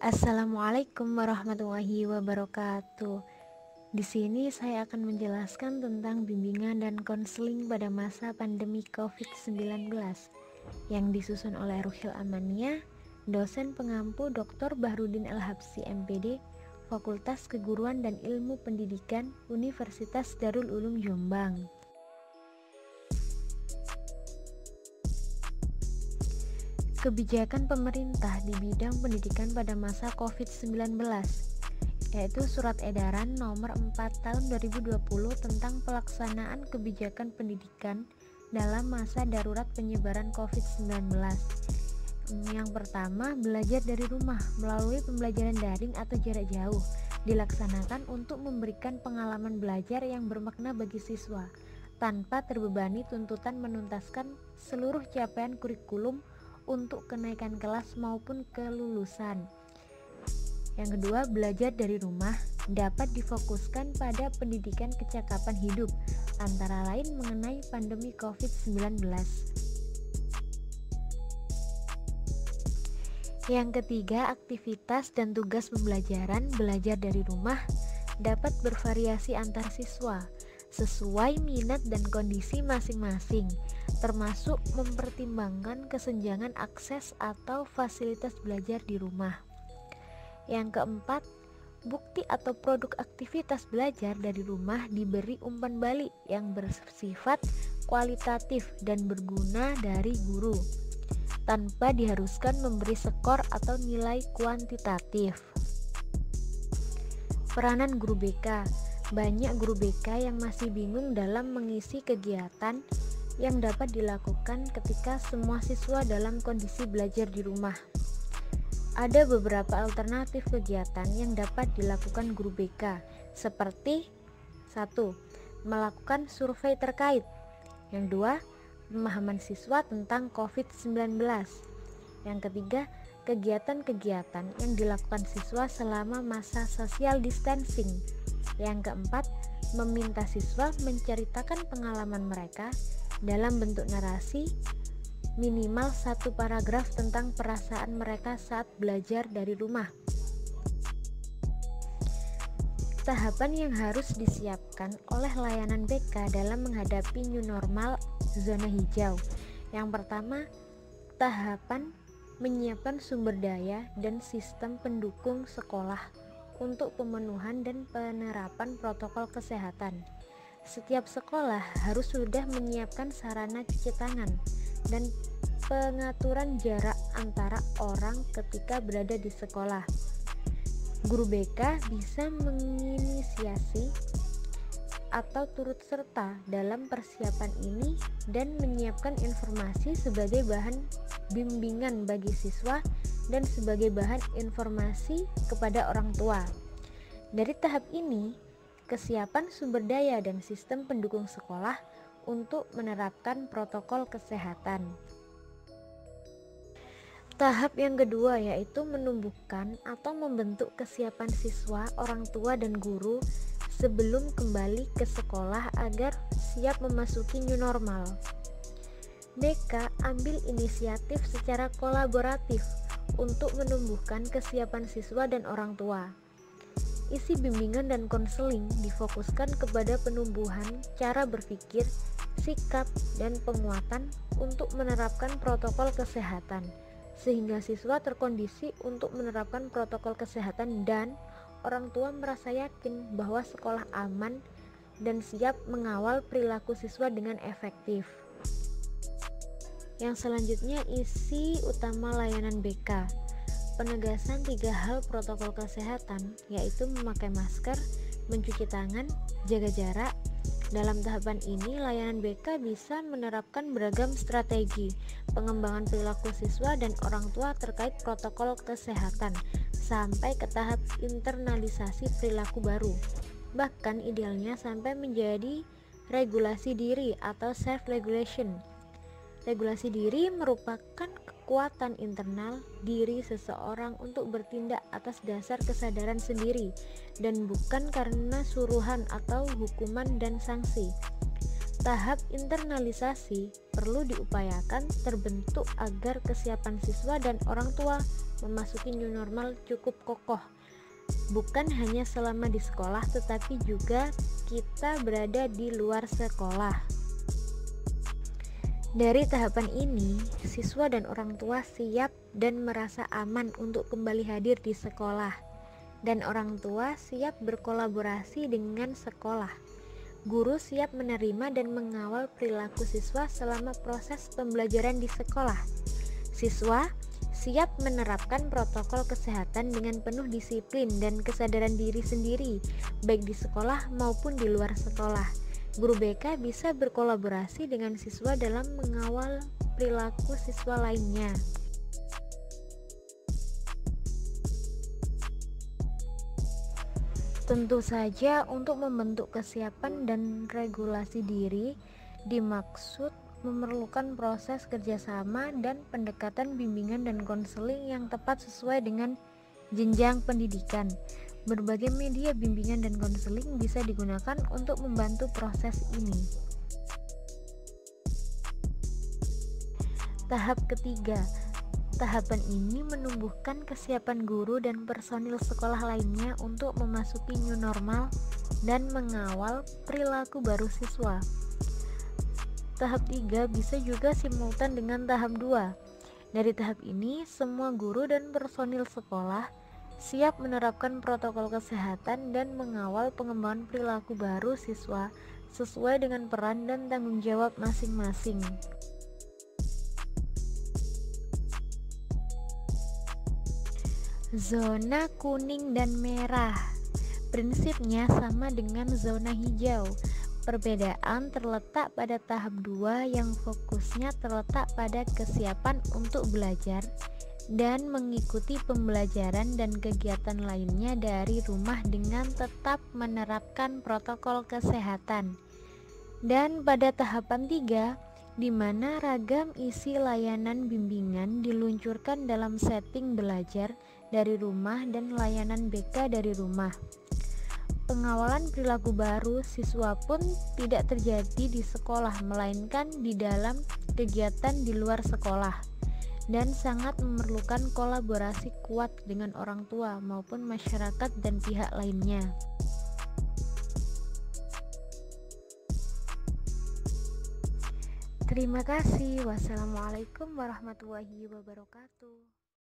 Assalamualaikum warahmatullahi wabarakatuh. Di sini saya akan menjelaskan tentang bimbingan dan konseling pada masa pandemi COVID-19 yang disusun oleh Ruhil Amania, dosen pengampu Dr. Bahrudin El-Habsyi MPD, Fakultas Keguruan dan Ilmu Pendidikan, Universitas Darul Ulum Jombang. Kebijakan pemerintah di bidang pendidikan pada masa COVID-19, yaitu Surat Edaran Nomor 4 Tahun 2020 tentang pelaksanaan kebijakan pendidikan dalam masa darurat penyebaran COVID-19. Yang pertama, belajar dari rumah melalui pembelajaran daring atau jarak jauh dilaksanakan untuk memberikan pengalaman belajar yang bermakna bagi siswa tanpa terbebani tuntutan menuntaskan seluruh capaian kurikulum untuk kenaikan kelas maupun kelulusan. Yang kedua, belajar dari rumah dapat difokuskan pada pendidikan kecakapan hidup, antara lain mengenai pandemi COVID-19. Yang ketiga, aktivitas dan tugas pembelajaran belajar dari rumah dapat bervariasi antar siswa sesuai minat dan kondisi masing-masing, termasuk mempertimbangkan kesenjangan akses atau fasilitas belajar di rumah. Yang keempat, bukti atau produk aktivitas belajar dari rumah diberi umpan balik yang bersifat kualitatif dan berguna dari guru, tanpa diharuskan memberi skor atau nilai kuantitatif. Peranan guru BK. Banyak guru BK yang masih bingung dalam mengisi kegiatan yang dapat dilakukan ketika semua siswa dalam kondisi belajar di rumah. Ada beberapa alternatif kegiatan yang dapat dilakukan guru BK, seperti 1. Melakukan survei terkait. Yang 2. Pemahaman siswa tentang COVID-19. Yang ketiga, kegiatan-kegiatan yang dilakukan siswa selama masa social distancing. Yang keempat, meminta siswa menceritakan pengalaman mereka dalam bentuk narasi, minimal 1 paragraf tentang perasaan mereka saat belajar dari rumah. Tahapan yang harus disiapkan oleh layanan BK dalam menghadapi new normal zona hijau. Yang pertama, tahapan menyiapkan sumber daya dan sistem pendukung sekolah untuk pemenuhan dan penerapan protokol kesehatan. Setiap sekolah harus sudah menyiapkan sarana cuci tangan dan pengaturan jarak antara orang ketika berada di sekolah. Guru BK bisa menginisiasi atau turut serta dalam persiapan ini dan menyiapkan informasi sebagai bahan bimbingan bagi siswa dan sebagai bahan informasi kepada orang tua. Dari tahap ini, kesiapan sumber daya dan sistem pendukung sekolah untuk menerapkan protokol kesehatan. Tahap yang kedua yaitu menumbuhkan atau membentuk kesiapan siswa, orang tua, dan guru sebelum kembali ke sekolah agar siap memasuki new normal. BK ambil inisiatif secara kolaboratif untuk menumbuhkan kesiapan siswa dan orang tua. Isi bimbingan dan konseling difokuskan kepada penumbuhan cara berpikir, sikap, dan penguatan untuk menerapkan protokol kesehatan, sehingga siswa terkondisi untuk menerapkan protokol kesehatan dan orang tua merasa yakin bahwa sekolah aman dan siap mengawal perilaku siswa dengan efektif. Yang selanjutnya, isi utama layanan BK. Penegasan 3 hal protokol kesehatan, yaitu memakai masker, mencuci tangan, jaga jarak. Dalam tahapan ini, layanan BK bisa menerapkan beragam strategi pengembangan perilaku siswa dan orang tua terkait protokol kesehatan sampai ke tahap internalisasi perilaku baru. Bahkan idealnya sampai menjadi regulasi diri atau self-regulation. Regulasi diri merupakan kekuatan internal diri seseorang untuk bertindak atas dasar kesadaran sendiri dan bukan karena suruhan atau hukuman dan sanksi. Tahap internalisasi perlu diupayakan terbentuk agar kesiapan siswa dan orang tua memasuki new normal cukup kokoh, bukan hanya selama di sekolah tetapi juga kita berada di luar sekolah. Dari tahapan ini, siswa dan orang tua siap dan merasa aman untuk kembali hadir di sekolah, dan orang tua siap berkolaborasi dengan sekolah. Guru siap menerima dan mengawal perilaku siswa selama proses pembelajaran di sekolah. Siswa siap menerapkan protokol kesehatan dengan penuh disiplin dan kesadaran diri sendiri, baik di sekolah maupun di luar sekolah. Guru BK bisa berkolaborasi dengan siswa dalam mengawal perilaku siswa lainnya. Tentu saja untuk membentuk kesiapan dan regulasi diri dimaksud memerlukan proses kerjasama dan pendekatan bimbingan dan konseling yang tepat sesuai dengan jenjang pendidikan. Berbagai media bimbingan dan konseling bisa digunakan untuk membantu proses ini. Tahap ketiga, tahapan ini menumbuhkan kesiapan guru dan personil sekolah lainnya untuk memasuki new normal dan mengawal perilaku baru siswa. Tahap 3 bisa juga simultan dengan tahap 2. Dari tahap ini, semua guru dan personil sekolah siap menerapkan protokol kesehatan dan mengawal pengembangan perilaku baru siswa sesuai dengan peran dan tanggung jawab masing-masing. Zona kuning dan merah prinsipnya sama dengan zona hijau. Perbedaan terletak pada tahap 2 yang fokusnya terletak pada kesiapan untuk belajar dan mengikuti pembelajaran dan kegiatan lainnya dari rumah dengan tetap menerapkan protokol kesehatan. Dan pada tahapan 3, di mana ragam isi layanan bimbingan diluncurkan dalam setting belajar dari rumah dan layanan BK dari rumah. Pengawalan perilaku baru siswa pun tidak terjadi di sekolah, melainkan di dalam kegiatan di luar sekolah, dan sangat memerlukan kolaborasi kuat dengan orang tua maupun masyarakat dan pihak lainnya. Terima kasih. Wassalamualaikum warahmatullahi wabarakatuh.